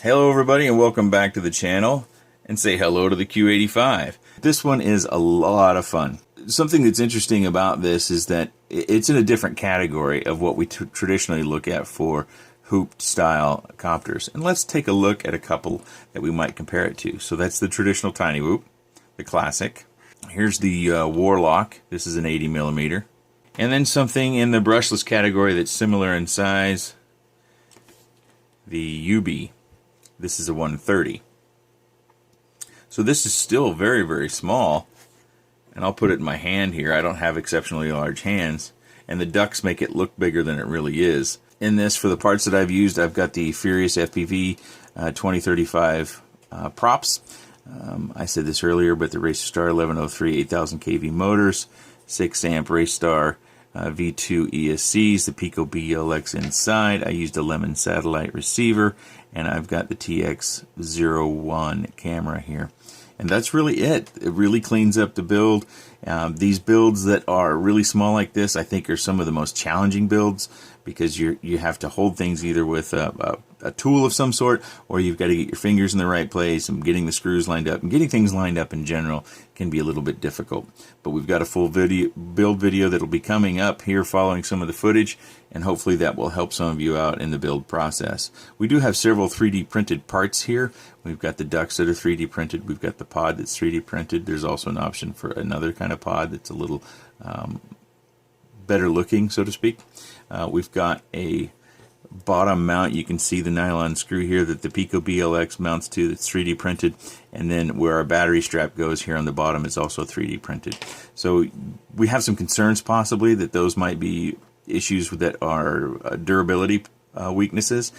Hello everybody and welcome back to the channel, and say hello to the Q85. This one is a lot of fun. Something that's interesting about this is that it's in a different category of what we traditionally look at for hooped style copters. And let's take a look at a couple that we might compare it to. So that's the traditional tiny whoop, the classic. Here's the Warlock. This is an 80 millimeter. And then something in the brushless category that's similar in size, the UB. This is a 130. So this is still very, very small. And I'll put it in my hand here. I don't have exceptionally large hands. And the ducts make it look bigger than it really is. In this, for the parts that I've used, I've got the Furious FPV 2035 props. I said this earlier, but the Racerstar 1103 8000 kV motors, 6 amp Racerstar V2 ESCs, the Piko BLX inside. I used a Lemon satellite receiver, and I've got the TX01 camera here. And that's really it. It really cleans up the build. These builds that are really small like this, I think, are some of the most challenging builds, because you have to hold things either with a tool of some sort, or you've got to get your fingers in the right place, and getting the screws lined up and getting things lined up in general can be a little bit difficult. But we've got a full build video that'll be coming up here following some of the footage, and hopefully that will help some of you out in the build process. We do have several 3D printed parts here. We've got the ducts that are 3D printed. We've got the pod that's 3D printed. There's also an option for another kind of pod that's a little better looking, so to speak. We've got a bottom mount. You can see the nylon screw here that the Piko BLX mounts to, that's 3D printed, and then where our battery strap goes here on the bottom is also 3D printed. So we have some concerns possibly that those might be issues that are durability weaknesses,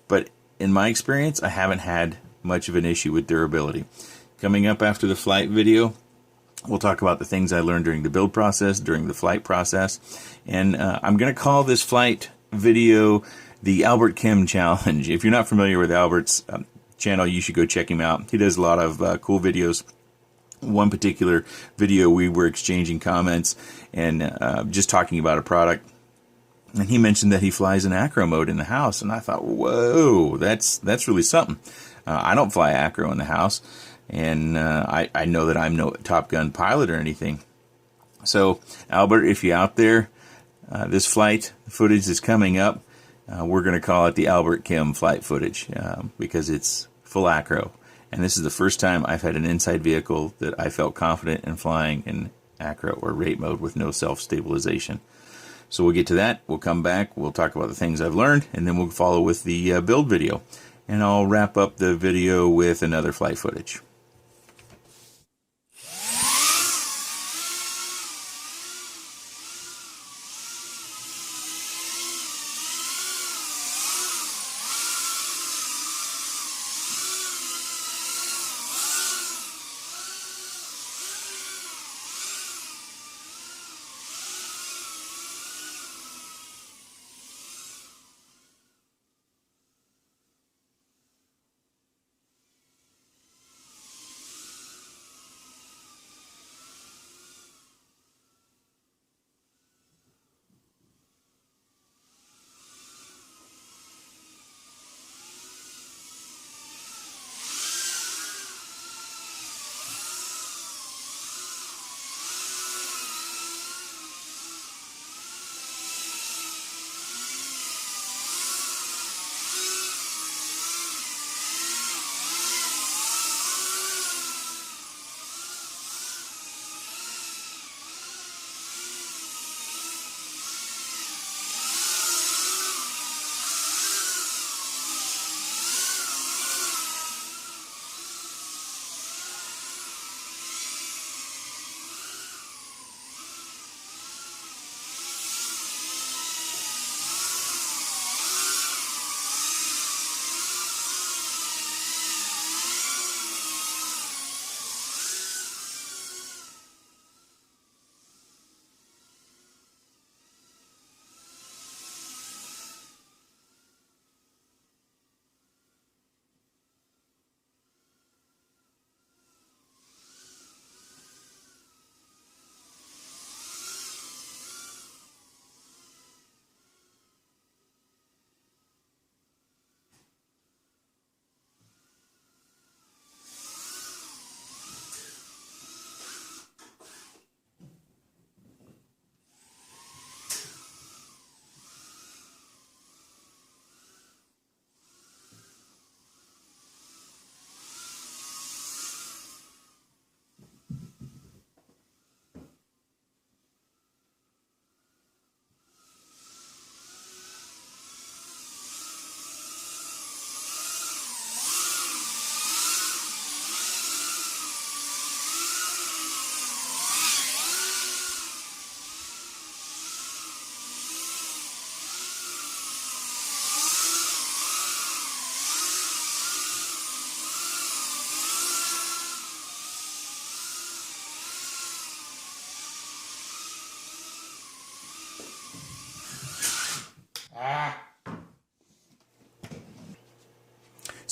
but in my experience I haven't had much of an issue with durability. Coming up after the flight video, we'll talk about the things I learned during the build process, during the flight process, and I'm going to call this flight video the Albert Kim Challenge. If you're not familiar with Albert's channel, you should go check him out. He does a lot of cool videos. One particular video, we were exchanging comments and just talking about a product, and he mentioned that he flies in acro mode in the house, and I thought, whoa, that's really something. I don't fly acro in the house, and I know that I'm no Top Gun pilot or anything. So Albert, if you're out there, this flight footage is coming up. We're going to call it the Albert Kim flight footage because it's full acro. And this is the first time I've had an inside vehicle that I felt confident in flying in acro or rate mode with no self-stabilization. So we'll get to that. We'll come back. We'll talk about the things I've learned, and then we'll follow with the build video. And I'll wrap up the video with another flight footage.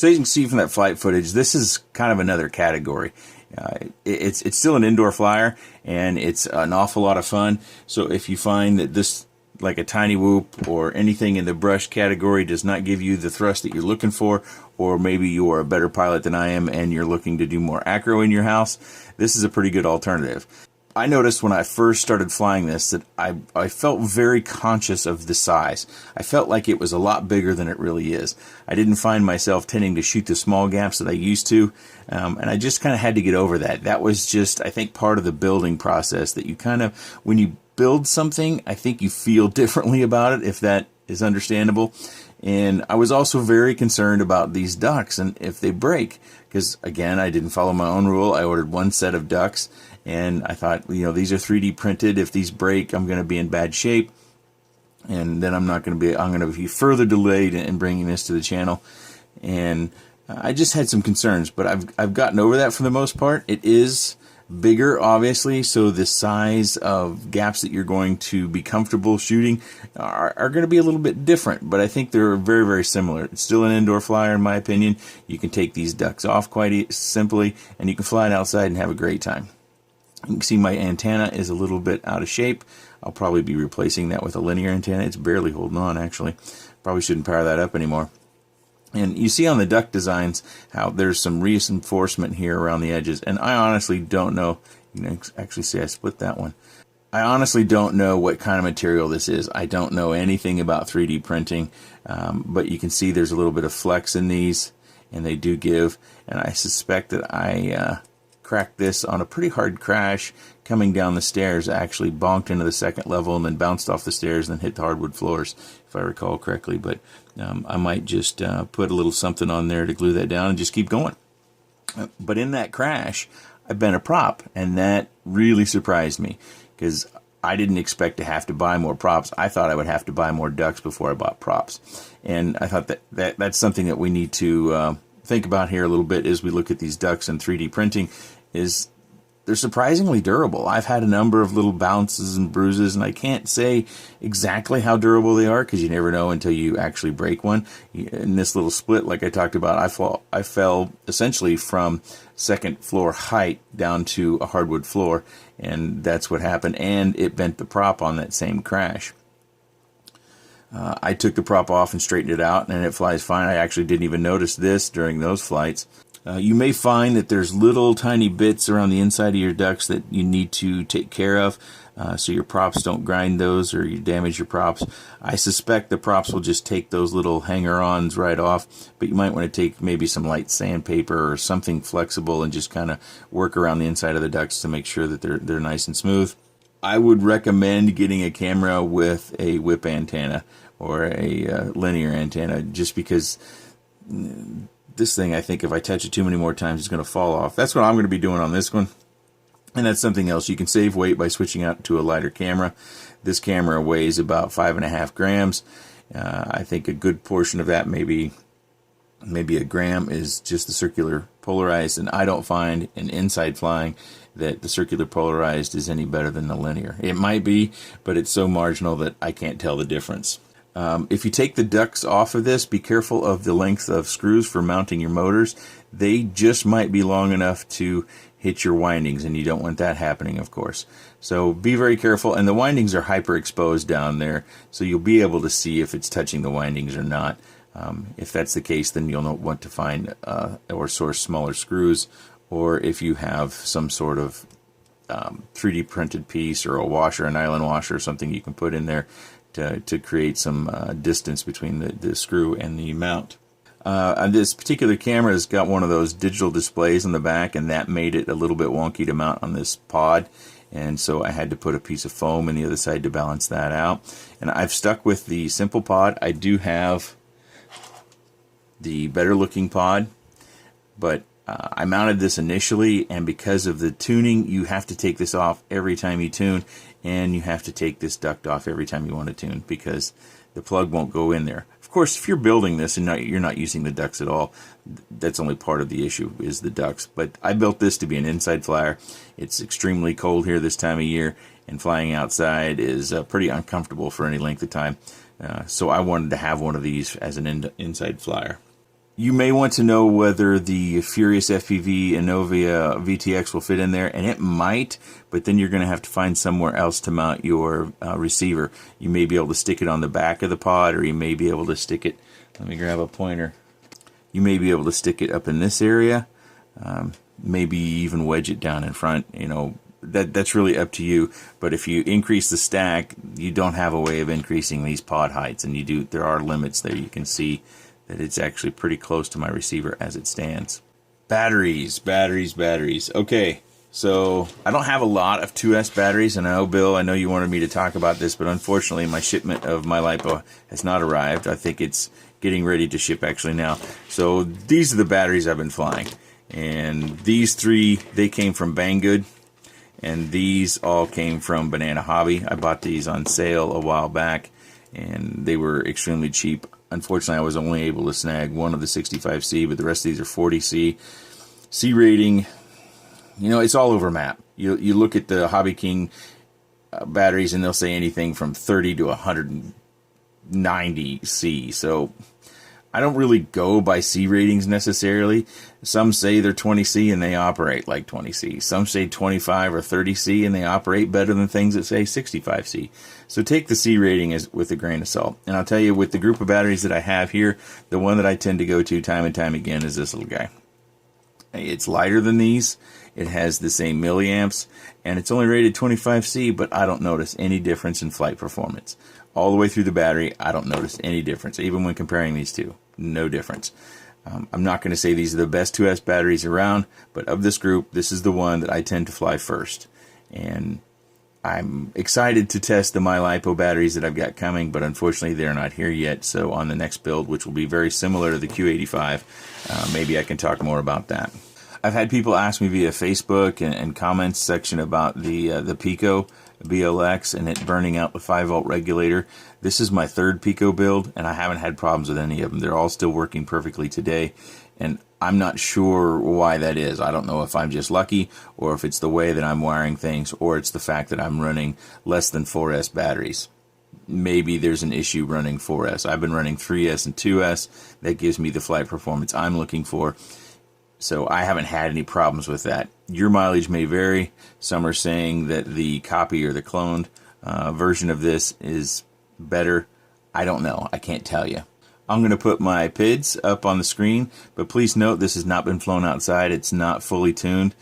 So you can see from that flight footage, this is kind of another category. It's still an indoor flyer, and it's an awful lot of fun. So if you find that this, like a tiny whoop or anything in the brush category, does not give you the thrust that you're looking for, or maybe you are a better pilot than I am and you're looking to do more acro in your house, this is a pretty good alternative. I noticed when I first started flying this that I felt very conscious of the size. I felt like it was a lot bigger than it really is. I didn't find myself tending to shoot the small gaps that I used to, and I just kind of had to get over that. That was just, I think, part of the building process, that you kind of, when you build something, I think you feel differently about it, if that is understandable. And I was also very concerned about these ducts and if they break, because again, I didn't follow my own rule. I ordered one set of ducts, and I thought, you know, these are 3D printed. If these break, I'm going to be in bad shape, and then I'm going to be further delayed in bringing this to the channel. And I just had some concerns, but I've gotten over that for the most part. It is bigger, obviously, so the size of gaps that you're going to be comfortable shooting are going to be a little bit different, but I think they're very, very similar. It's still an indoor flyer, in my opinion. You can take these ducts off quite simply, and you can fly it outside and have a great time. You can see my antenna is a little bit out of shape. I'll probably be replacing that with a linear antenna. It's barely holding on, actually. Probably shouldn't power that up anymore. And you see on the duct designs how there's some reinforcement here around the edges. And I honestly don't know. You can actually see I split that one. I honestly don't know what kind of material this is. I don't know anything about 3D printing. But you can see there's a little bit of flex in these, and they do give. And I suspect that I cracked this on a pretty hard crash coming down the stairs. I actually bonked into the second level and then bounced off the stairs and then hit the hardwood floors, if I recall correctly. But I might just put a little something on there to glue that down and just keep going. But in that crash, I bent a prop, and that really surprised me, because I didn't expect to have to buy more props. I thought I would have to buy more ducts before I bought props. And I thought that's something that we need to think about here a little bit as we look at these ducts and 3D printing. Is they're surprisingly durable. I've had a number of little bounces and bruises, and I can't say exactly how durable they are, because you never know until you actually break one. In this little split, like I talked about, I fell essentially from second floor height down to a hardwood floor, and that's what happened, and it bent the prop on that same crash. I took the prop off and straightened it out, and it flies fine. I actually didn't even notice this during those flights. You may find that there's little tiny bits around the inside of your ducts that you need to take care of, so your props don't grind those or you damage your props. I suspect the props will just take those little hanger-ons right off, but you might want to take maybe some light sandpaper or something flexible and just kind of work around the inside of the ducts to make sure that they're nice and smooth. I would recommend getting a camera with a whip antenna or a linear antenna, just because this thing, I think if I touch it too many more times, it's going to fall off. That's what I'm going to be doing on this one. And that's something else. You can save weight by switching out to a lighter camera. This camera weighs about 5.5 grams. I think a good portion of that, maybe a gram, is just the circular polarized. And I don't find in inside flying that the circular polarized is any better than the linear. It might be, but it's so marginal that I can't tell the difference. If you take the ducts off of this, be careful of the length of screws for mounting your motors. They just might be long enough to hit your windings, and you don't want that happening, of course. So be very careful, and the windings are hyper exposed down there, so you'll be able to see if it's touching the windings or not. If that's the case, then you'll want to find or source smaller screws, or if you have some sort of 3D printed piece or a washer, a nylon washer or something you can put in there to create some distance between the screw and the mount. This particular camera has got one of those digital displays on the back, and that made it a little bit wonky to mount on this pod, and so I had to put a piece of foam on the other side to balance that out. And I've stuck with the simple pod. I do have the better looking pod, but I mounted this initially, and because of the tuning, you have to take this off every time you tune, and you have to take this duct off every time you want to tune, because the plug won't go in there. Of course, if you're building this and you're not using the ducts at all, that's only part of the issue, is the ducts. But I built this to be an inside flyer. It's extremely cold here this time of year, and flying outside is pretty uncomfortable for any length of time. So I wanted to have one of these as an inside flyer. You may want to know whether the Furious FPV Innovia VTX will fit in there, and it might, but then you're going to have to find somewhere else to mount your receiver. You may be able to stick it on the back of the pod, or you may be able to stick it, let me grab a pointer. You may be able to stick it up in this area, maybe even wedge it down in front. You know, that's really up to you. But if you increase the stack, you don't have a way of increasing these pod heights, and there are limits there. You can see that it's actually pretty close to my receiver as it stands. Batteries. Okay, so I don't have a lot of 2S batteries, and I know, Bill, I know you wanted me to talk about this, but unfortunately my shipment of my LiPo has not arrived. I think it's getting ready to ship actually now. So these are the batteries I've been flying, and these three, they came from Banggood, and these all came from Banana Hobby. I bought these on sale a while back, and they were extremely cheap. Unfortunately, I was only able to snag one of the 65C, but the rest of these are 40C. C rating, you know, it's all over map. You look at the Hobby King batteries, and they'll say anything from 30 to 190 C. So I don't really go by C ratings necessarily. Some say they're 20C and they operate like 20C. Some say 25 or 30C and they operate better than things that say 65C. So take the C rating with a grain of salt. And I'll tell you, with the group of batteries that I have here, the one that I tend to go to time and time again is this little guy. It's lighter than these. It has the same milliamps, and it's only rated 25C, but I don't notice any difference in flight performance. All the way through the battery, I don't notice any difference, even when comparing these two. No difference. I'm not going to say these are the best 2S batteries around, but of this group, this is the one that I tend to fly first. And I'm excited to test the MyLiPo batteries that I've got coming, but unfortunately they're not here yet. So on the next build, which will be very similar to the Q85, maybe I can talk more about that. I've had people ask me via Facebook and comments section about the Piko BLX and it burning out the 5-volt regulator. This is my third Piko build, and I haven't had problems with any of them. They're all still working perfectly today, and I'm not sure why that is. I don't know if I'm just lucky, or if it's the way that I'm wiring things, or it's the fact that I'm running less than 4S batteries. Maybe there's an issue running 4S. I've been running 3S and 2S. That gives me the flight performance I'm looking for. So I haven't had any problems with that. Your mileage may vary. Some are saying that the copy or the cloned version of this is better. I don't know. I can't tell you. I'm going to put my PIDs up on the screen, but please note this has not been flown outside. It's not fully tuned.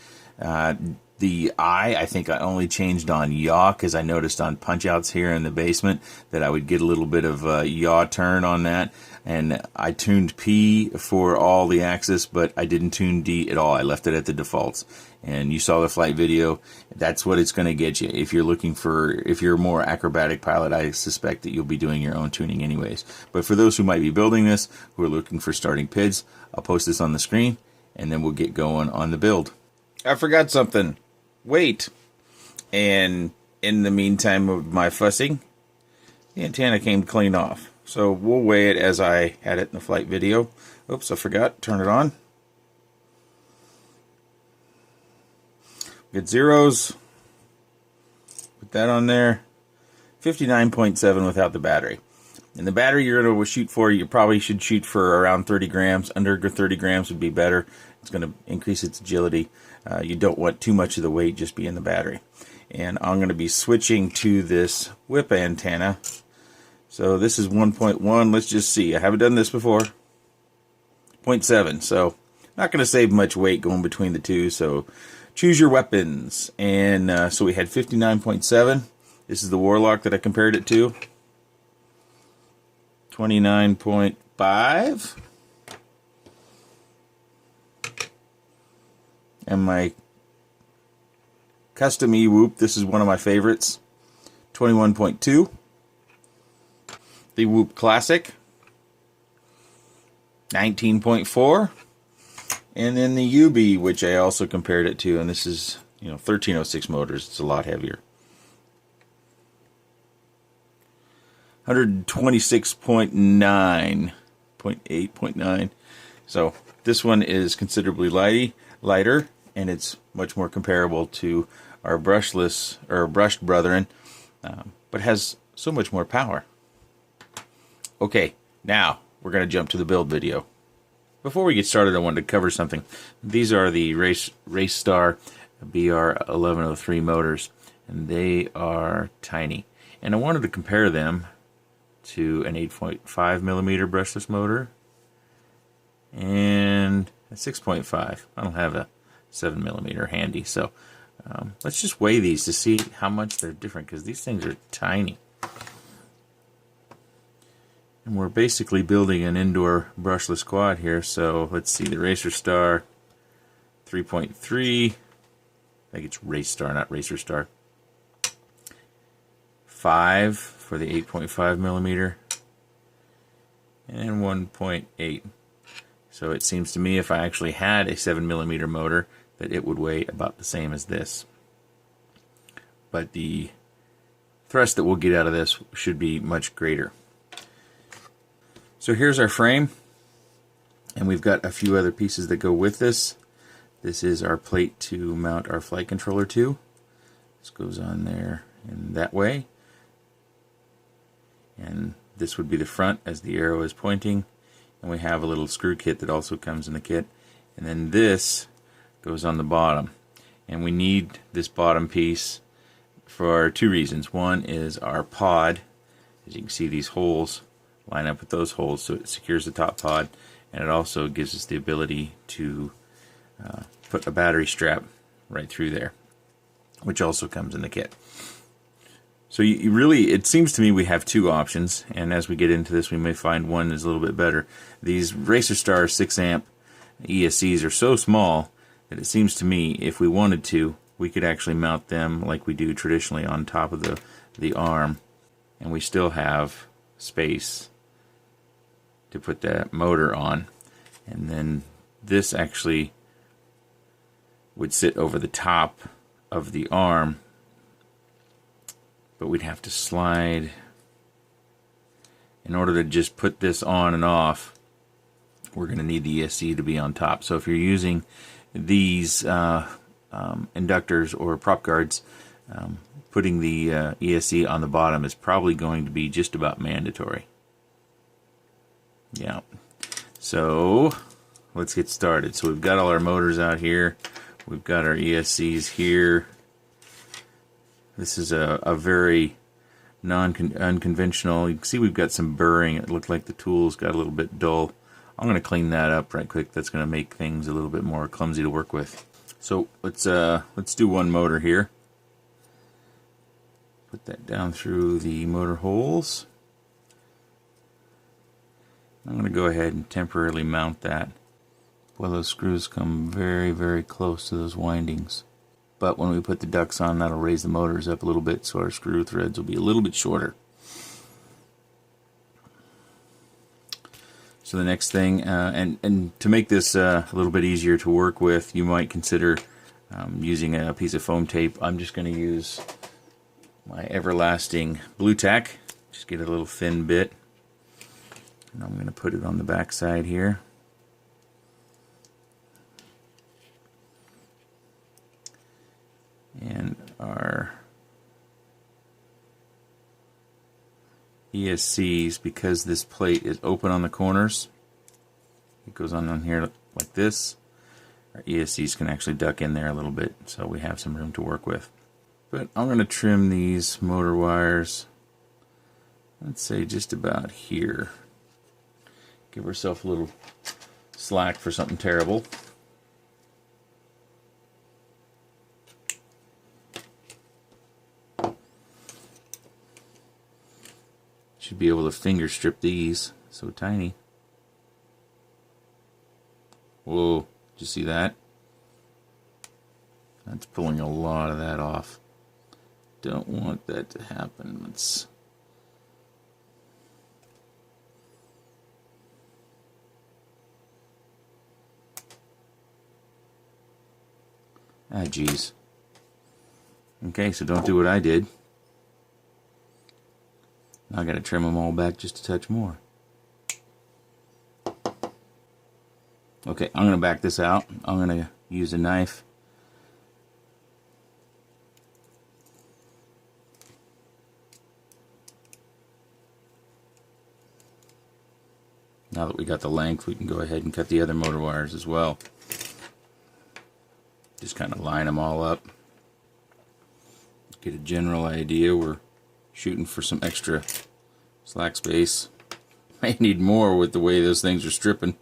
The eye, I think I only changed on yaw because I noticed on punch outs here in the basement that I would get a little bit of a yaw turn on that. And I tuned P for all the axis, but I didn't tune D at all. I left it at the defaults. And you saw the flight video. That's what it's going to get you. If you're a more acrobatic pilot, I suspect that you'll be doing your own tuning anyways. But for those who might be building this, who are looking for starting PIDs, I'll post this on the screen, and then we'll get going on the build. I forgot something. Wait. And in the meantime of my fussing, the antenna came clean off. So we'll weigh it as I had it in the flight video. Oops, I forgot. Turn it on. Get zeros. Put that on there. 59.7 without the battery. And the battery you're going to shoot for, you probably should shoot for around 30 grams. Under 30 grams would be better. It's going to increase its agility. You don't want too much of the weight just be in the battery. And I'm going to be switching to this whip antenna. So this is 1.1. Let's just see. I haven't done this before. 0.7. So not going to save much weight going between the two. So choose your weapons. And so we had 59.7. This is the Warlock that I compared it to. 29.5. And my custom E-Whoop, this is one of my favorites. 21.2. The Whoop Classic, 19.4, and then the UB, which I also compared it to, and this is 1306 motors. It's a lot heavier. 126.9, 0.8, 0.9. So this one is considerably lighter, and it's much more comparable to our brushless or brushed brethren, but has so much more power. Okay, now we're going to jump to the build video. Before we get started, I wanted to cover something. These are the Racerstar BR1103 motors, and they are tiny. And I wanted to compare them to an 8.5 millimeter brushless motor and a 6.5. I don't have a 7 millimeter handy, so let's just weigh these to see how much they're different, because these things are tiny. And we're basically building an indoor brushless quad here, so let's see, the Racerstar 3.3, I think it's Racerstar, not Racerstar. 5 for the 8.5 millimeter, and 1.8. So it seems to me if I actually had a 7 millimeter motor that it would weigh about the same as this. But the thrust that we'll get out of this should be much greater. So here's our frame, and we've got a few other pieces that go with this. This is our plate to mount our flight controller to. This goes on there in that way. And this would be the front as the arrow is pointing. And we have a little screw kit that also comes in the kit. And then this goes on the bottom. And we need this bottom piece for two reasons. One is our pod. As you can see, these holes line up with those holes, so it secures the top pod, and it also gives us the ability to put a battery strap right through there, which also comes in the kit. So you really, it seems to me we have two options, and as we get into this we may find one is a little bit better. These Racerstar 6 amp ESCs are so small that it seems to me if we wanted to, we could actually mount them like we do traditionally on top of the arm, and we still have space to put that motor on. And then this actually would sit over the top of the arm, but we'd have to slide in order to just put this on and off. We're going to need the ESC to be on top. So if you're using these inductors or prop guards, putting the ESC on the bottom is probably going to be just about mandatory. Yeah, so let's get started. So we've got all our motors out here. We've got our ESCs here. This is a very unconventional. You can see we've got some burring. It looked like the tools got a little bit dull. I'm going to clean that up right quick. That's going to make things a little bit more clumsy to work with. So let's do one motor here. Put that down through the motor holes. I'm going to go ahead and temporarily mount that. Boy, those screws come very, very close to those windings. But when we put the ducts on, that'll raise the motors up a little bit, so our screw threads will be a little bit shorter. So the next thing, and to make this a little bit easier to work with, you might consider using a piece of foam tape. I'm just going to use my everlasting blue tack. Just get a little thin bit. And I'm going to put it on the back side here. And our ESCs, because this plate is open on the corners, it goes on here like this. Our ESCs can actually duck in there a little bit, so we have some room to work with. But I'm going to trim these motor wires, let's say just about here. Give ourselves a little slack for something terrible. Should be able to finger strip these. So tiny. Whoa, did you see that? That's pulling a lot of that off. Don't want that to happen. Let's geez. Okay, so don't do what I did. Now I gotta trim them all back just a touch more. Okay, I'm gonna back this out. I'm gonna use a knife. Now that we got the length, we can go ahead and cut the other motor wires as well. Just kind of line them all up. Get a general idea. We're shooting for some extra slack space. May need more with the way those things are stripping.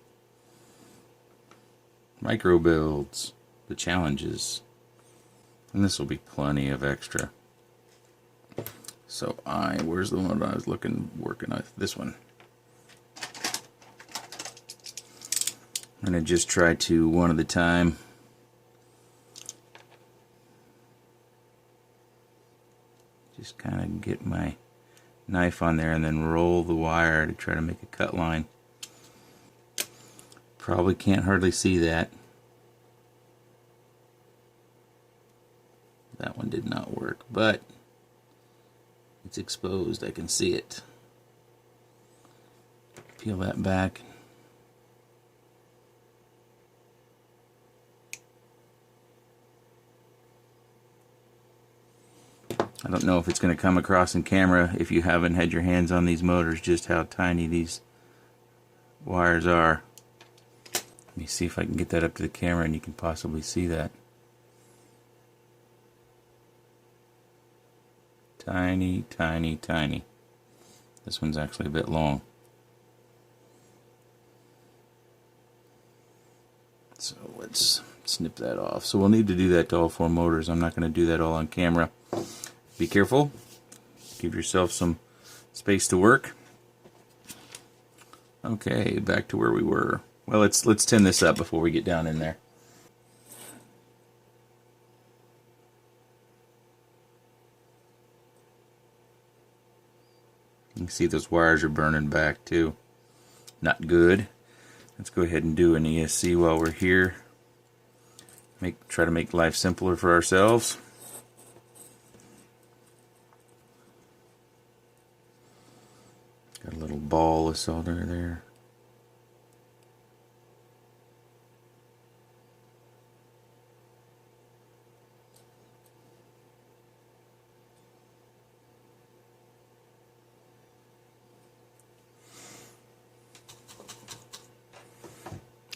Micro builds, the challenges. And this will be plenty of extra. So where's the one I was working on? This one. I'm going to just try to one at a time. Just kind of get my knife on there and then roll the wire to try to make a cut line. Probably can't hardly see that. That one did not work, but it's exposed. I can see it. Peel that back. I don't know if it's going to come across in camera if you haven't had your hands on these motors, just how tiny these wires are. Let me see if I can get that up to the camera and you can possibly see that. Tiny, tiny, tiny. This one's actually a bit long. So let's snip that off. So we'll need to do that to all 4 motors. I'm not going to do that all on camera. Be careful. Give yourself some space to work. Okay, back to where we were. Well, let's tin this up before we get down in there. You can see those wires are burning back too. Not good. Let's go ahead and do an ESC while we're here. Try to make life simpler for ourselves. Got a little ball of solder there.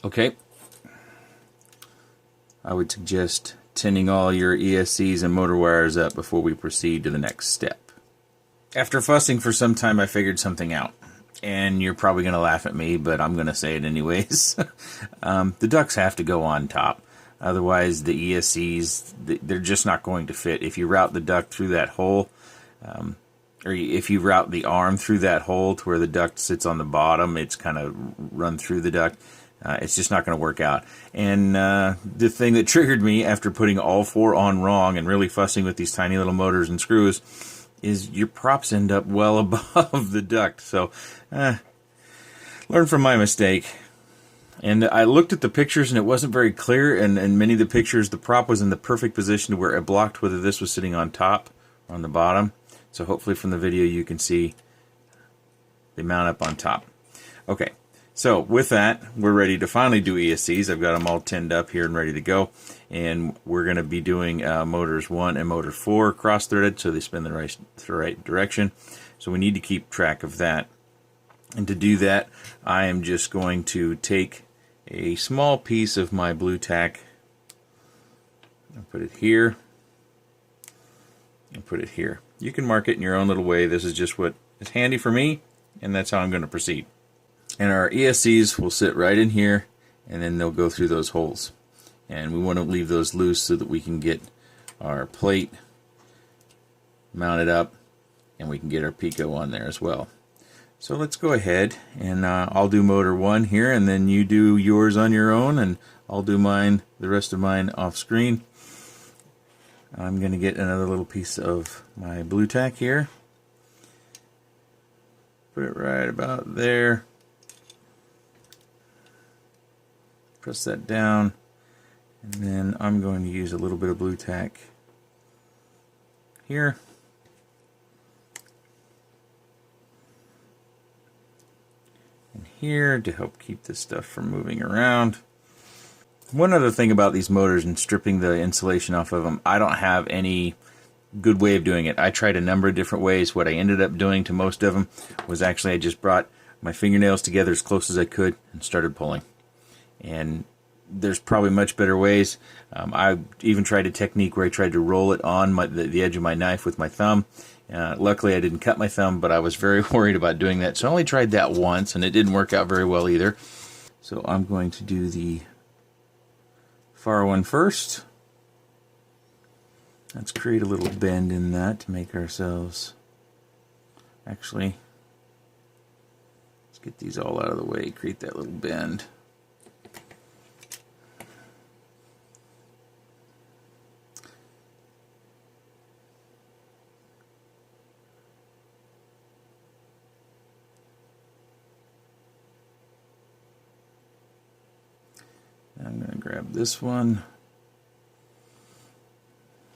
Okay. I would suggest tinning all your ESCs and motor wires up before we proceed to the next step. After fussing for some time, I figured something out. And you're probably going to laugh at me, but I'm going to say it anyways. The ducts have to go on top. Otherwise, the ESCs, they're just not going to fit. If you route the duct through that hole, or if you route the arm through that hole to where the duct sits on the bottom, it's kind of run through the duct. It's just not going to work out. And the thing that triggered me after putting all 4 on wrong and really fussing with these tiny little motors and screws is your props end up well above the duct. So learn from my mistake. And I looked at the pictures and it wasn't very clear, and in many of the pictures the prop was in the perfect position to where it blocked whether this was sitting on top or on the bottom. So hopefully from the video you can see they mount up on top. Okay, so with that, we're ready to finally do ESCs. I've got them all tinned up here and ready to go. And we're going to be doing motors 1 and motor 4 cross-threaded so they spin the right direction. So we need to keep track of that. And to do that, I am just going to take a small piece of my blue tack and put it here and put it here. You can mark it in your own little way. This is just what is handy for me, and that's how I'm going to proceed. And our ESCs will sit right in here, and then they'll go through those holes. And we want to leave those loose so that we can get our plate mounted up and we can get our Piko on there as well. So let's go ahead and I'll do motor 1 here, and then you do yours on your own, and I'll do mine, the rest of mine off screen. I'm going to get another little piece of my blue tack here. Put it right about there. Press that down. And then I'm going to use a little bit of blue tack here. And here to help keep this stuff from moving around. One other thing about these motors and stripping the insulation off of them, I don't have any good way of doing it. I tried a number of different ways. What I ended up doing to most of them was actually I just brought my fingernails together as close as I could and started pulling. And there's probably much better ways. I even tried a technique where I tried to roll it on the edge of my knife with my thumb. Luckily I didn't cut my thumb, but I was very worried about doing that, so I only tried that once, and it didn't work out very well either. So I'm going to do the far one first. Let's create a little bend in that to make ourselves, actually, let's get these all out of the way, create that little bend. I'm going to grab this one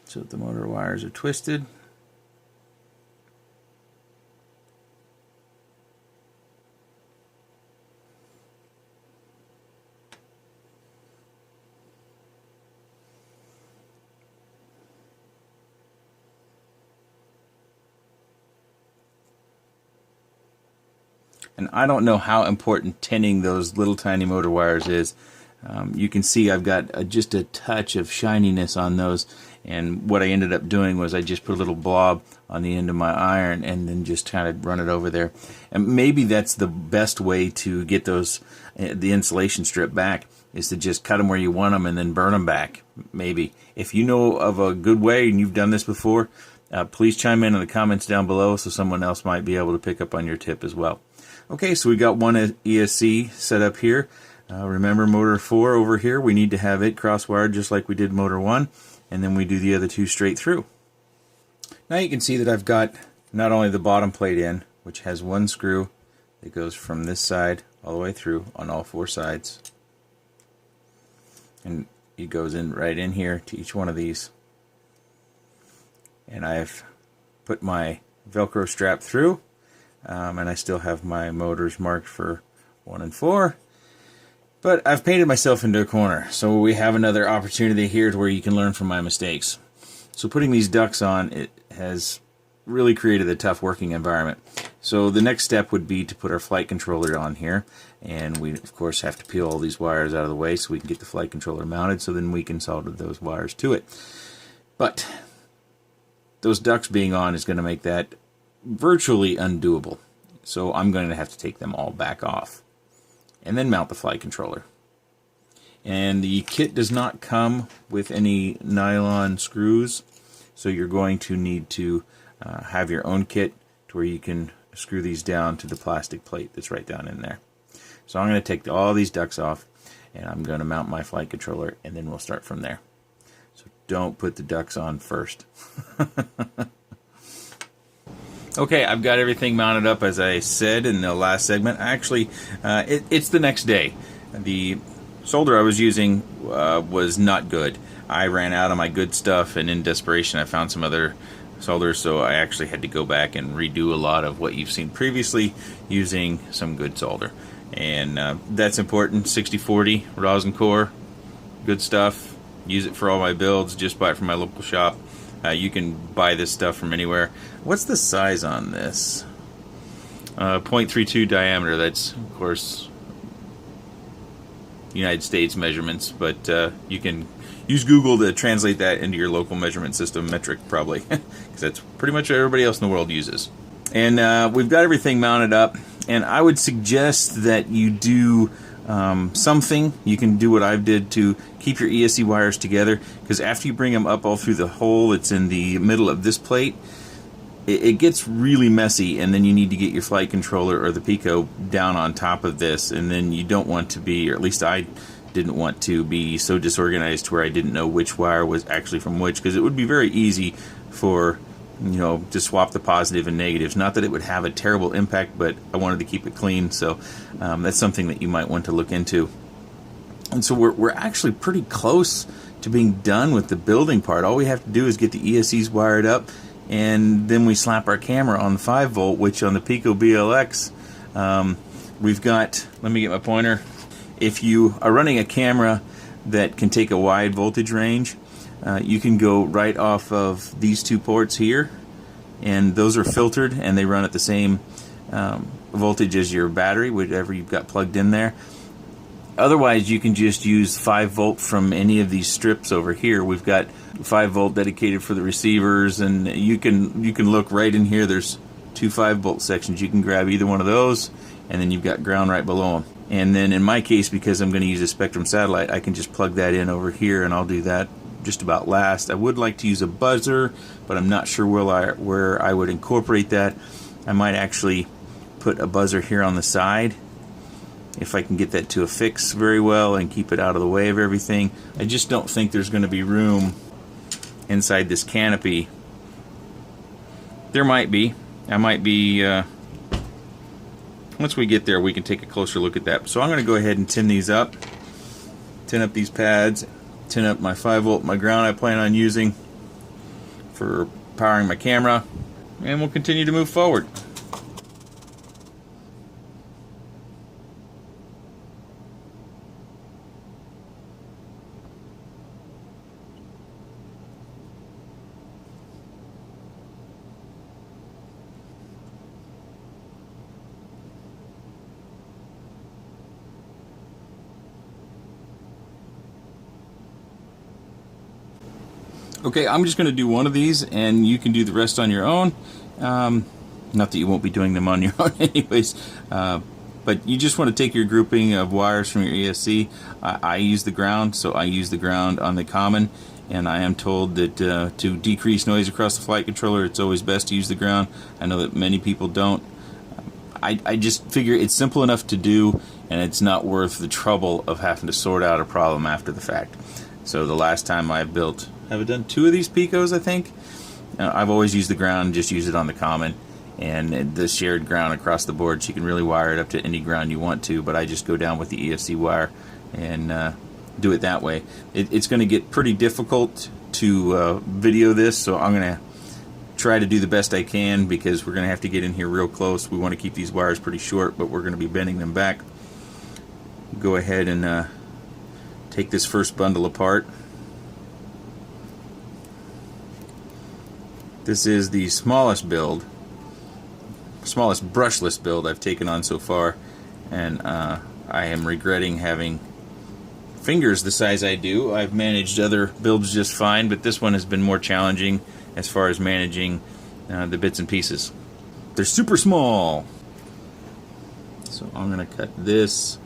so that the motor wires are twisted. And I don't know how important tinning those little tiny motor wires is. You can see I've got just a touch of shininess on those, and what I ended up doing was I just put a little blob on the end of my iron and then just kind of run it over there. And maybe that's the best way to get those, the insulation strip back, is to just cut them where you want them and then burn them back. Maybe. If you know of a good way and you've done this before, please chime in the comments down below so someone else might be able to pick up on your tip as well. Okay, so we got one ESC set up here. Remember motor 4 over here, we need to have it cross-wired just like we did motor 1, and then we do the other two straight through. Now you can see that I've got not only the bottom plate in, which has one screw that goes from this side all the way through on all 4 sides, and it goes in right in here to each one of these. And I've put my Velcro strap through, and I still have my motors marked for 1 and 4. But I've painted myself into a corner, so we have another opportunity here to where you can learn from my mistakes. So putting these ducts on, it has really created a tough working environment. So the next step would be to put our flight controller on here, and we of course have to peel all these wires out of the way so we can get the flight controller mounted, so then we can solder those wires to it. But those ducts being on is going to make that virtually undoable. So I'm going to have to take them all back off and then mount the flight controller. And the kit does not come with any nylon screws, so you're going to need to have your own kit to where you can screw these down to the plastic plate that's right down in there. So I'm going to take all these ducts off, and I'm going to mount my flight controller, and then we'll start from there. So don't put the ducts on first. Okay, I've got everything mounted up as I said in the last segment. Actually, it's the next day. The solder I was using was not good. I ran out of my good stuff, and in desperation I found some other solder, so I actually had to go back and redo a lot of what you've seen previously using some good solder. And that's important. 6040 rosin core, good stuff. Use it for all my builds. Just buy it from my local shop. You can buy this stuff from anywhere. What's the size on this? 0.32 diameter. That's, of course, United States measurements, but you can use Google to translate that into your local measurement system, metric probably, because that's pretty much what everybody else in the world uses. And we've got everything mounted up, and I would suggest that you do something. You can do what I did to keep your ESC wires together, because after you bring them up all through the hole that's in the middle of this plate, it gets really messy, and then you need to get your flight controller or the Piko down on top of this, and then you don't want to be, or at least I didn't want to be so disorganized to where I didn't know which wire was actually from which, because it would be very easy for, you know, to swap the positive and negatives. Not that it would have a terrible impact, but I wanted to keep it clean, so that's something that you might want to look into. And so we're actually pretty close to being done with the building part. All we have to do is get the ESCs wired up, and then we slap our camera on the 5 volt, which on the Piko BLX, we've got, let me get my pointer. If you are running a camera that can take a wide voltage range, you can go right off of these 2 ports here, and those are filtered and they run at the same voltage as your battery, whatever you've got plugged in there. Otherwise, you can just use 5 volt from any of these strips over here. We've got 5 volt dedicated for the receivers, and you can look right in here. There's 2 5 volt sections. You can grab either one of those, and then you've got ground right below them. And then in my case, because I'm going to use a Spectrum satellite, I can just plug that in over here, and I'll do that just about last. I would like to use a buzzer, but I'm not sure where I would incorporate that. I might actually put a buzzer here on the side, if I can get that to affix very well and keep it out of the way of everything. I just don't think there's going to be room inside this canopy. There might be. I might be, once we get there, we can take a closer look at that. So I'm going to go ahead and tin these up. Tin up these pads. Tin up my 5 volt, my ground I plan on using for powering my camera. And we'll continue to move forward. Okay, I'm just going to do one of these, and you can do the rest on your own. Not that you won't be doing them on your own anyways, but you just want to take your grouping of wires from your ESC. I use the ground, so I use the ground on the common, and I am told that to decrease noise across the flight controller, it's always best to use the ground. I know that many people don't. I just figure it's simple enough to do, and it's not worth the trouble of having to sort out a problem after the fact. So the last time I built, have I done 2 of these Picos, I think? I've always used the ground, just use it on the common, and the shared ground across the board, so you can really wire it up to any ground you want to, but I just go down with the ESC wire and do it that way. It's going to get pretty difficult to video this, so I'm going to try to do the best I can, because we're going to have to get in here real close. We want to keep these wires pretty short, but we're going to be bending them back. Go ahead and take this first bundle apart. This is the smallest build, smallest brushless build I've taken on so far, and I am regretting having fingers the size I do. I've managed other builds just fine, but this one has been more challenging as far as managing the bits and pieces. They're super small. So I'm going to cut this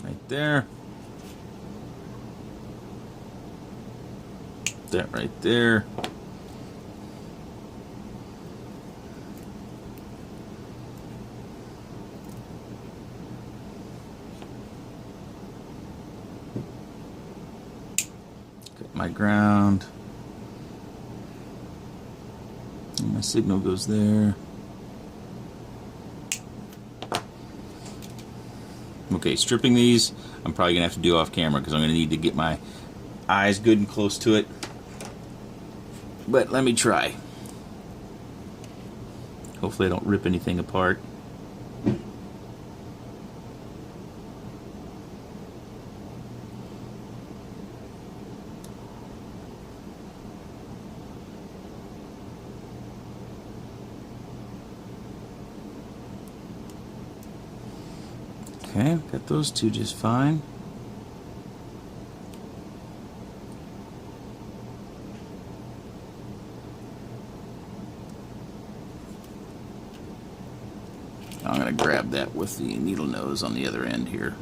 right there. That right there. Got my ground. And my signal goes there. Okay, stripping these, I'm probably going to have to do off camera because I'm going to need to get my eyes good and close to it. But let me try. Hopefully I don't rip anything apart. Okay, got those two just fine. I'm going to grab that with the needle nose on the other end here.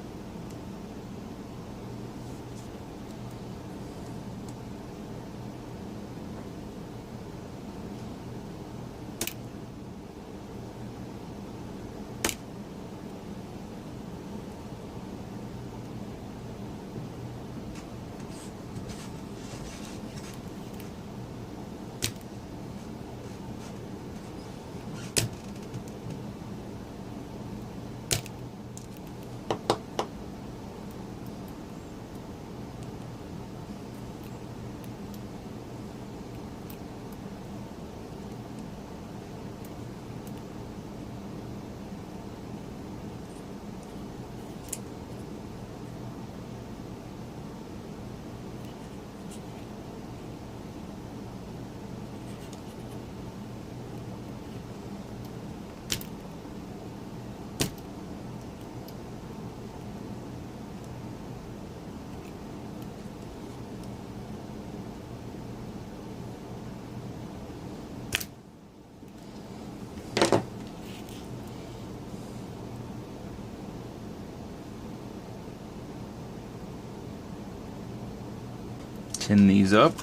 tin these up.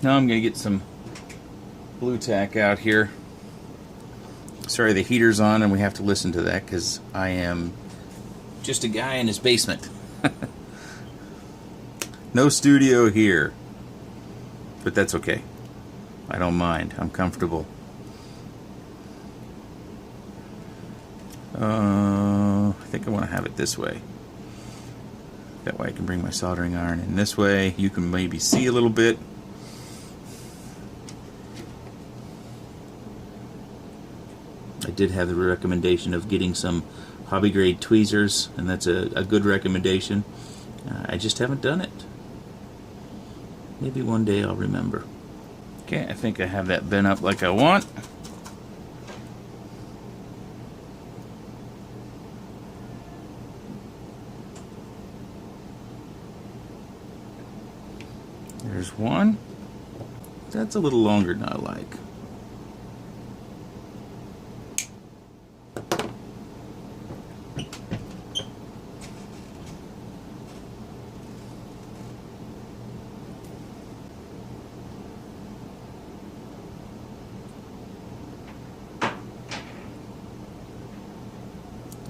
Now I'm going to get some blue tack out here. Sorry, the heater's on and we have to listen to that because I am just a guy in his basement. No studio here. But that's okay. I don't mind. I'm comfortable. I think I want to have it this way. That way I can bring my soldering iron in this way. You can maybe see a little bit. I did have the recommendation of getting some hobby grade tweezers, and that's a good recommendation. I just haven't done it. Maybe one day I'll remember. Okay, I think I have that bent up like I want. There's one. That's a little longer than I like.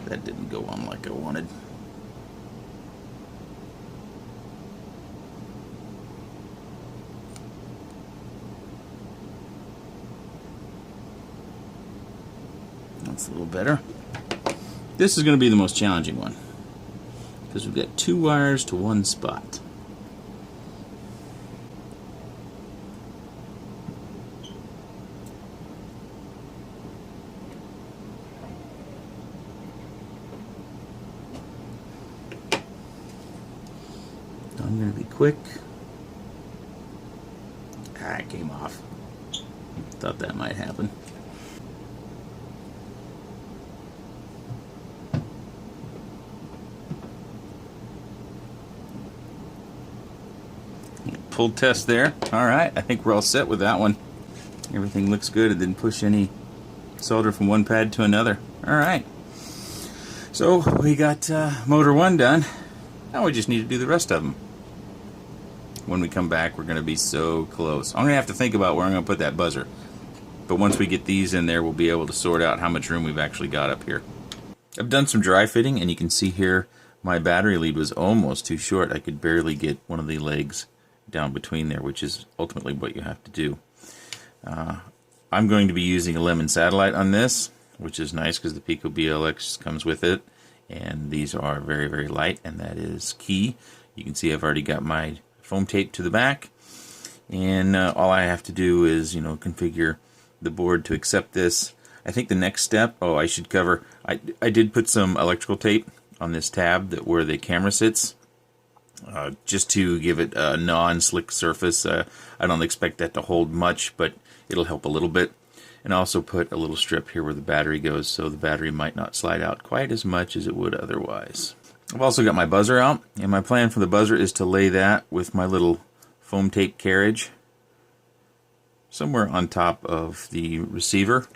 That didn't go on like I wanted. That's a little better. This is going to be the most challenging one because we've got 2 wires to 1 spot. I'm going to be quick. It came off. Thought that might happen. Pull test there. Alright, I think we're all set with that one. Everything looks good. It didn't push any solder from one pad to another. Alright. So we got motor 1 done. Now we just need to do the rest of them. When we come back, we're going to be so close. I'm going to have to think about where I'm going to put that buzzer. But once we get these in there, we'll be able to sort out how much room we've actually got up here. I've done some dry fitting, and you can see here my battery lead was almost too short. I could barely get one of the legs down between there, which is ultimately what you have to do. I'm going to be using a Lemon satellite on this, which is nice because the Piko BLX comes with it, and these are very, very light, and that is key. You can see I've already got my foam tape to the back, and all I have to do is, configure the board to accept this. I think the next step, I should cover, I did put some electrical tape on this tab where the camera sits, just to give it a non-slick surface. I don't expect that to hold much, but it'll help a little bit. And also put a little strip here where the battery goes, so the battery might not slide out quite as much as it would otherwise. I've also got my buzzer out, and my plan for the buzzer is to lay that with my little foam tape carriage somewhere on top of the receiver,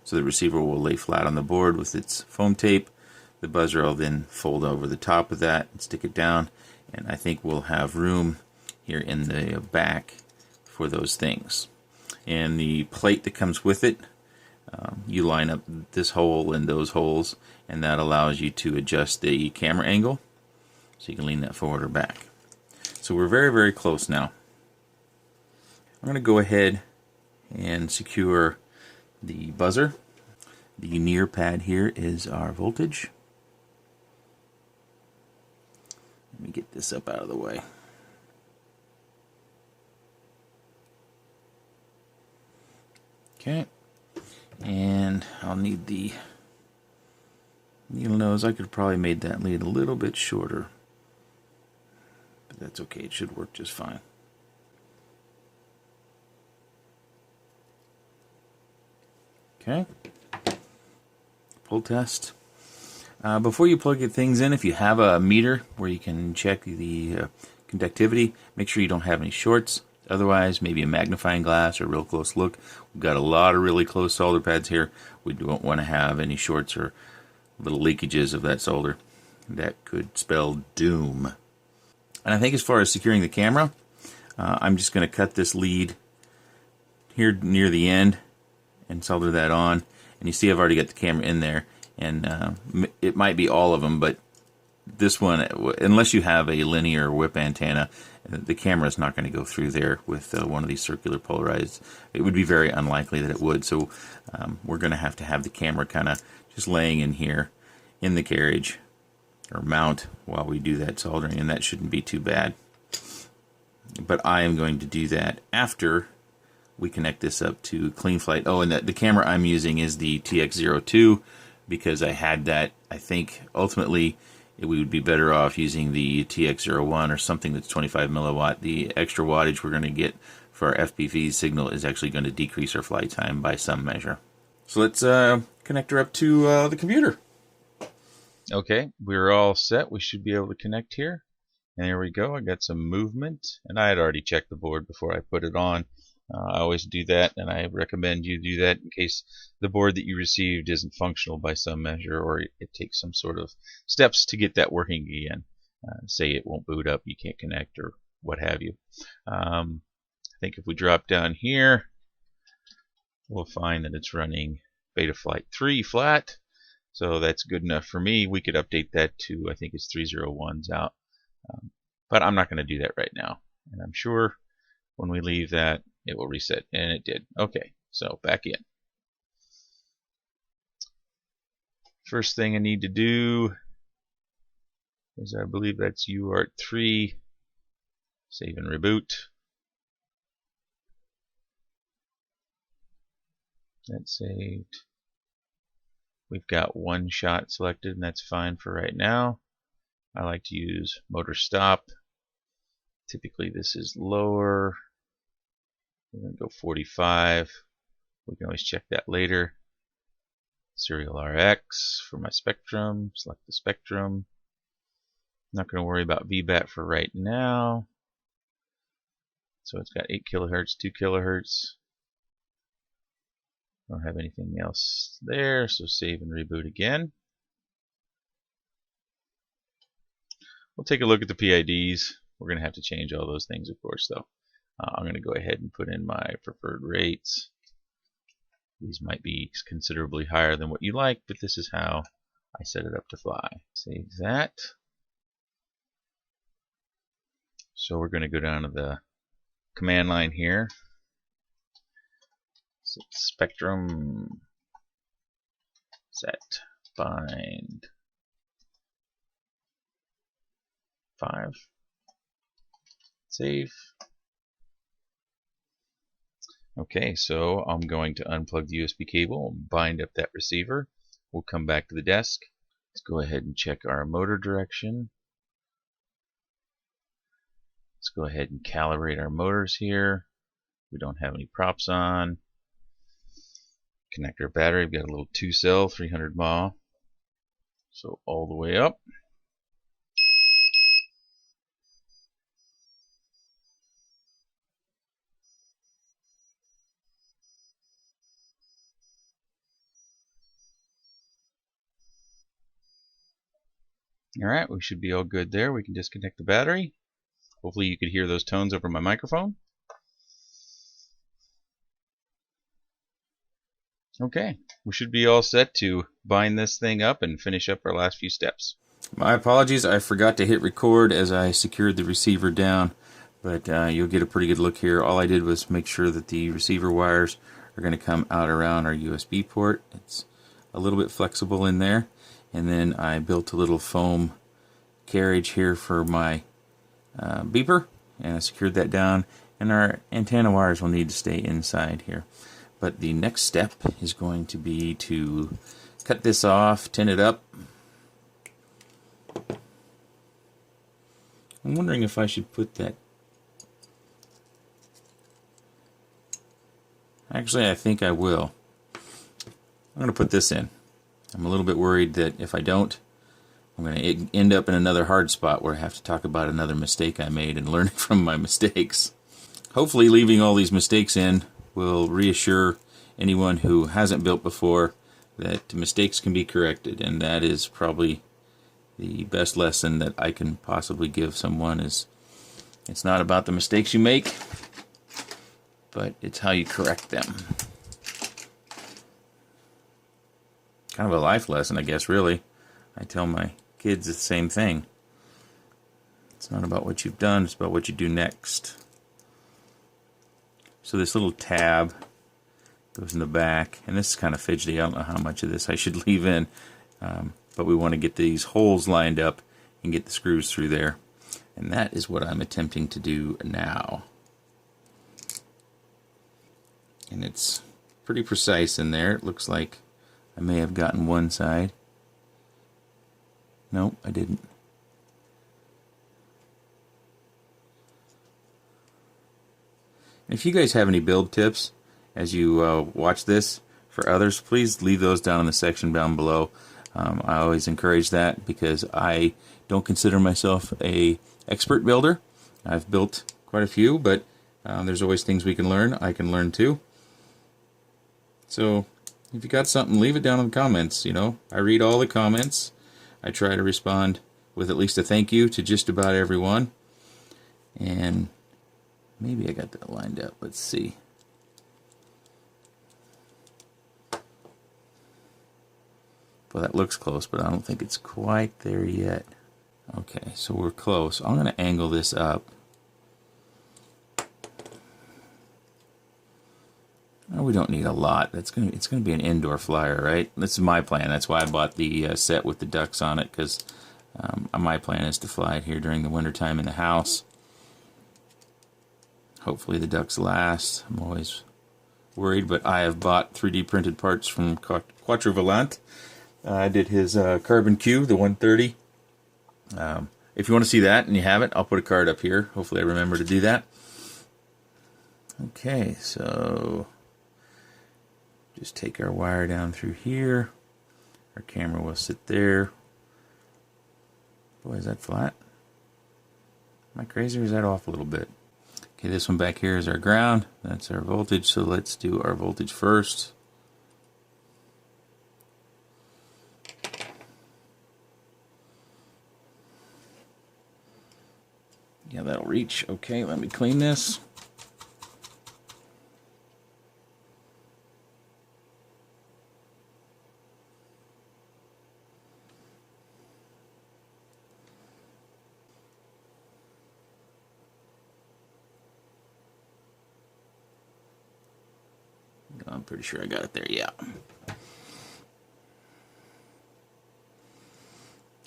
so the receiver will lay flat on the board with its foam tape. The buzzer will then fold over the top of that and stick it down, and I think we'll have room here in the back for those things. And the plate that comes with it, you line up this hole and those holes, and that allows you to adjust the camera angle, so you can lean that forward or back. So we're very, very close now. I'm going to go ahead and secure the buzzer. The near pad here is our voltage. Let me get this up out of the way. Okay, and I'll need the needle nose. I could have probably made that lead a little bit shorter, but that's okay. It should work just fine. Okay, pull test. Before you plug your things in, if you have a meter where you can check the conductivity, make sure you don't have any shorts. Otherwise, maybe a magnifying glass or a real close look. We've got a lot of really close solder pads here. We don't want to have any shorts or little leakages of that solder. That could spell doom. And I think as far as securing the camera, I'm just going to cut this lead here near the end and solder that on. And you see I've already got the camera in there. And it might be all of them, but this one, unless you have a linear whip antenna, the camera is not going to go through there with one of these circular polarized. It would be very unlikely that it would. So we're going to have the camera kind of just laying in here in the carriage or mount while we do that soldering, and that shouldn't be too bad. But I am going to do that after we connect this up to CleanFlight. Oh, and the camera I'm using is the TX02 because I had that. I think ultimately we would be better off using the TX01 or something that's 25 milliwatt. The extra wattage we're going to get for our FPV signal is actually going to decrease our flight time by some measure. So let's connect her up to the computer. Okay, we're all set. We should be able to connect here. And here we go. I got some movement, and I had already checked the board before I put it on. I always do that, and I recommend you do that in case the board that you received isn't functional by some measure, or it takes some sort of steps to get that working again. Say it won't boot up, you can't connect, or what have you. I think if we drop down here, we'll find that it's running Betaflight 3 flat, so that's good enough for me. We could update that to, I think it's 301's out, but I'm not going to do that right now, and I'm sure when we leave that it will reset, and it did. Okay, so back in. First thing I need to do is, I believe that's UART3, save and reboot. That's saved. We've got one shot selected, and that's fine for right now. I like to use motor stop. Typically this is lower. We're going to go 45. We can always check that later. Serial RX for my spectrum. Select the spectrum. Not going to worry about VBAT for right now. So it's got 8 kilohertz, 2 kilohertz. Don't have anything else there, so save and reboot again. We'll take a look at the PIDs. We're going to have to change all those things, of course, though. I'm going to go ahead and put in my preferred rates. These might be considerably higher than what you like, but this is how I set it up to fly. Save that. So we're going to go down to the command line here. Set spectrum, set bind 5. Save. Okay, so I'm going to unplug the USB cable and bind up that receiver. We'll come back to the desk. Let's go ahead and check our motor direction. Let's go ahead and calibrate our motors here. We don't have any props on. Connect our battery. We've got a little 2-cell, 300 mAh. So all the way up. Alright, we should be all good there. We can disconnect the battery. Hopefully you could hear those tones over my microphone. Okay, we should be all set to bind this thing up and finish up our last few steps. My apologies, I forgot to hit record as I secured the receiver down, but you'll get a pretty good look here. All I did was make sure that the receiver wires are going to come out around our USB port. It's a little bit flexible in there. And then I built a little foam carriage here for my beeper, and I secured that down, and our antenna wires will need to stay inside here. But the next step is going to be to cut this off, tin it up. I'm wondering if I should put that. Actually, I think I will. I'm going to put this in. I'm a little bit worried that if I don't, I'm going to end up in another hard spot where I have to talk about another mistake I made and learn from my mistakes. Hopefully leaving all these mistakes in will reassure anyone who hasn't built before that mistakes can be corrected, and that is probably the best lesson that I can possibly give someone. Is it's not about the mistakes you make, but it's how you correct them. Kind of a life lesson, I guess, really. I tell my kids the same thing. It's not about what you've done, it's about what you do next. So this little tab goes in the back, and this is kind of fidgety. I don't know how much of this I should leave in, but we want to get these holes lined up and get the screws through there. And that is what I'm attempting to do now. And it's pretty precise in there. It looks like I may have gotten one side. Nope, I didn't. If you guys have any build tips as you watch this for others, please leave those down in the section down below. I always encourage that because I don't consider myself a expert builder. I've built quite a few, but there's always things we can learn. I can learn too. So if you got something, leave it down in the comments. You know, I read all the comments. I try to respond with at least a thank you to just about everyone. And maybe I got that lined up. Let's see. Well, that looks close, but I don't think it's quite there yet. Okay, so we're close. I'm going to angle this up. Oh, we don't need a lot. It's going to be an indoor flyer, right? This is my plan. That's why I bought the set with the ducks on it, because my plan is to fly it here during the wintertime in the house. Hopefully the ducks last. I'm always worried, but I have bought 3D printed parts from Quattrovolante. I did his Carbon Q, the 130. If you want to see that and you have it, I'll put a card up here. Hopefully I remember to do that. Okay, so just take our wire down through here. Our camera will sit there. Boy, is that flat? Am I crazy or is that off a little bit? Okay, this one back here is our ground. That's our voltage, so let's do our voltage first. Yeah, that'll reach. Okay, let me clean this. I'm pretty sure I got it there, yeah.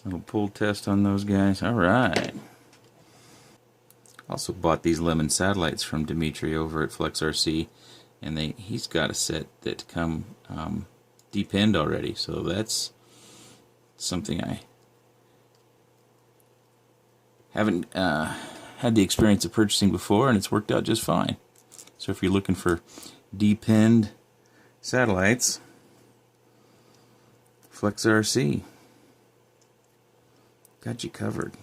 Little pull test on those guys. All right. Also bought these lemon satellites from Dimitri over at FlexRC, and he's got a set that come depinned already, so that's something I haven't had the experience of purchasing before, and it's worked out just fine. So if you're looking for depinned satellites, FlexRC got you covered.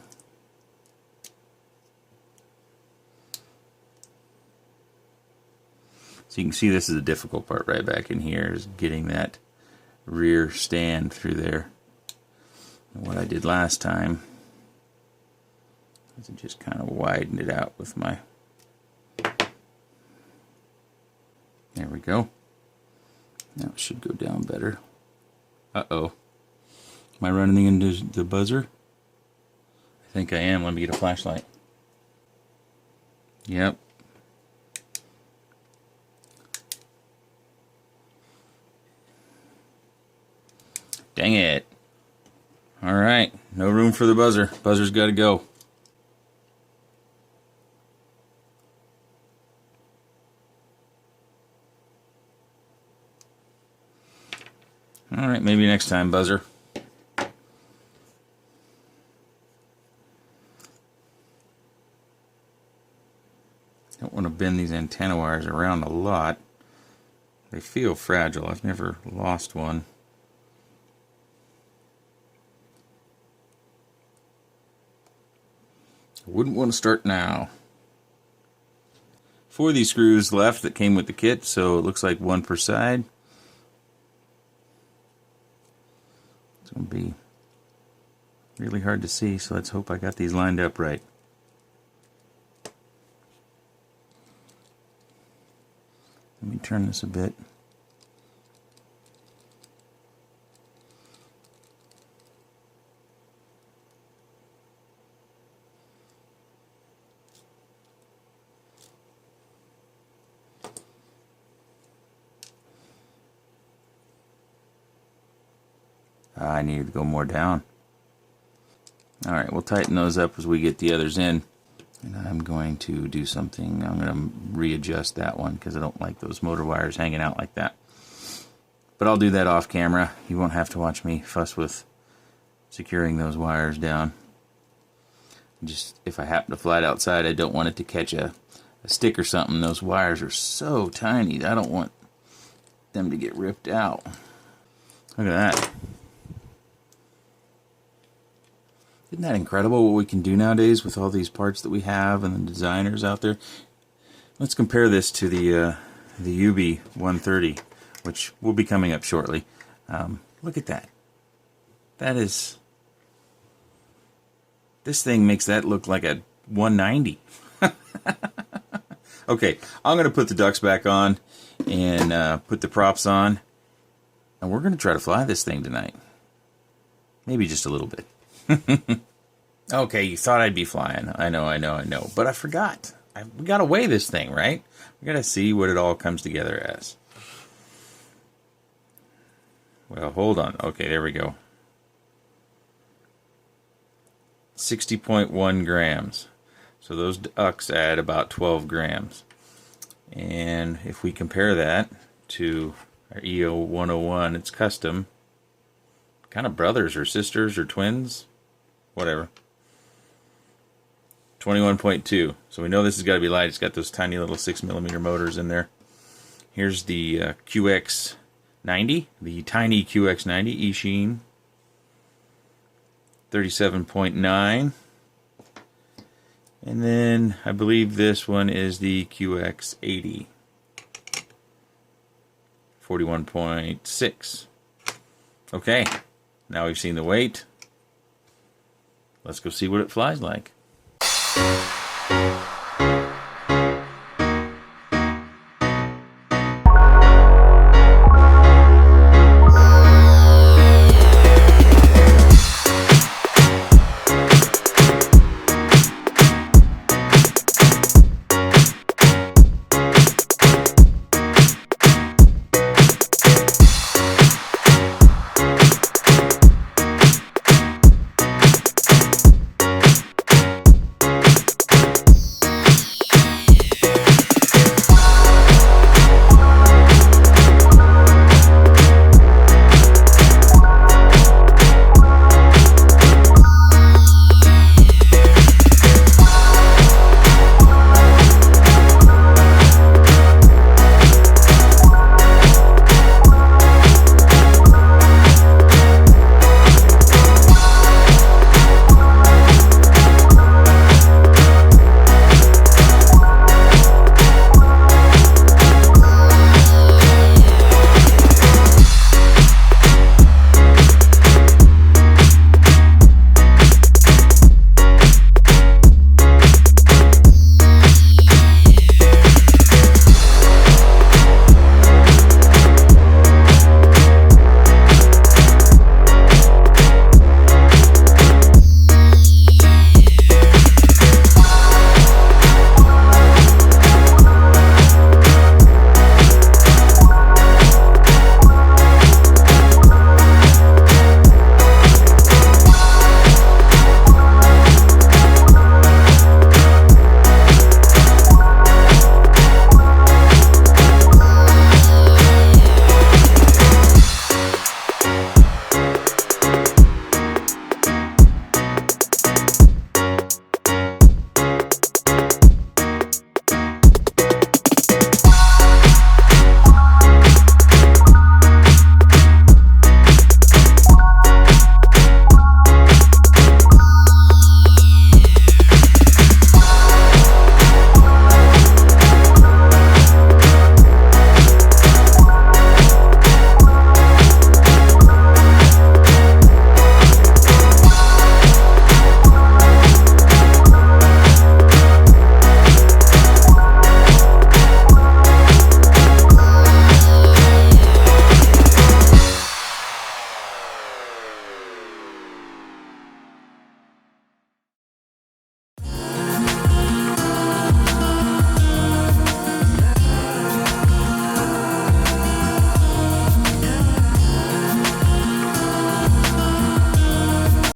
So you can see this is the difficult part right back in here, is getting that rear stand through there. And what I did last time is I just kind of widened it out with my... There we go. Now it should go down better. Uh-oh. Am I running into the buzzer? I think I am. Let me get a flashlight. Yep. Dang it. Alright. No room for the buzzer. Buzzer's got to go. Alright, maybe next time, buzzer. Don't want to bend these antenna wires around a lot. They feel fragile. I've never lost one. I wouldn't want to start now. 4 of these screws left that came with the kit, so it looks like 1 per side. It's going to be really hard to see, so let's hope I got these lined up right. Let me turn this a bit. I needed to go more down. Alright, we'll tighten those up as we get the others in. And I'm going to do something. I'm going to readjust that one because I don't like those motor wires hanging out like that. But I'll do that off camera. You won't have to watch me fuss with securing those wires down. Just if I happen to fly it outside, I don't want it to catch a stick or something. Those wires are so tiny. I don't want them to get ripped out. Look at that. Isn't that incredible what we can do nowadays with all these parts that we have and the designers out there? Let's compare this to the UB130, which will be coming up shortly. Look at that. That is... This thing makes that look like a 190. Okay, I'm going to put the ducks back on and put the props on. And we're going to try to fly this thing tonight. Maybe just a little bit. Okay, you thought I'd be flying. I know. But I forgot. We got to weigh this thing, right? We got to see what it all comes together as. Well, hold on. Okay, there we go. 60.1 grams. So those ducks add about 12 grams. And if we compare that to our EO101, it's custom. Kind of brothers or sisters or twins. Whatever. 21.2. So we know this has got to be light. It's got those tiny little 6mm motors in there. Here's the QX90, the tiny QX90 eSheen. 37.9. And then I believe this one is the QX80. 41.6. Okay, now we've seen the weight. Let's go see what it flies like.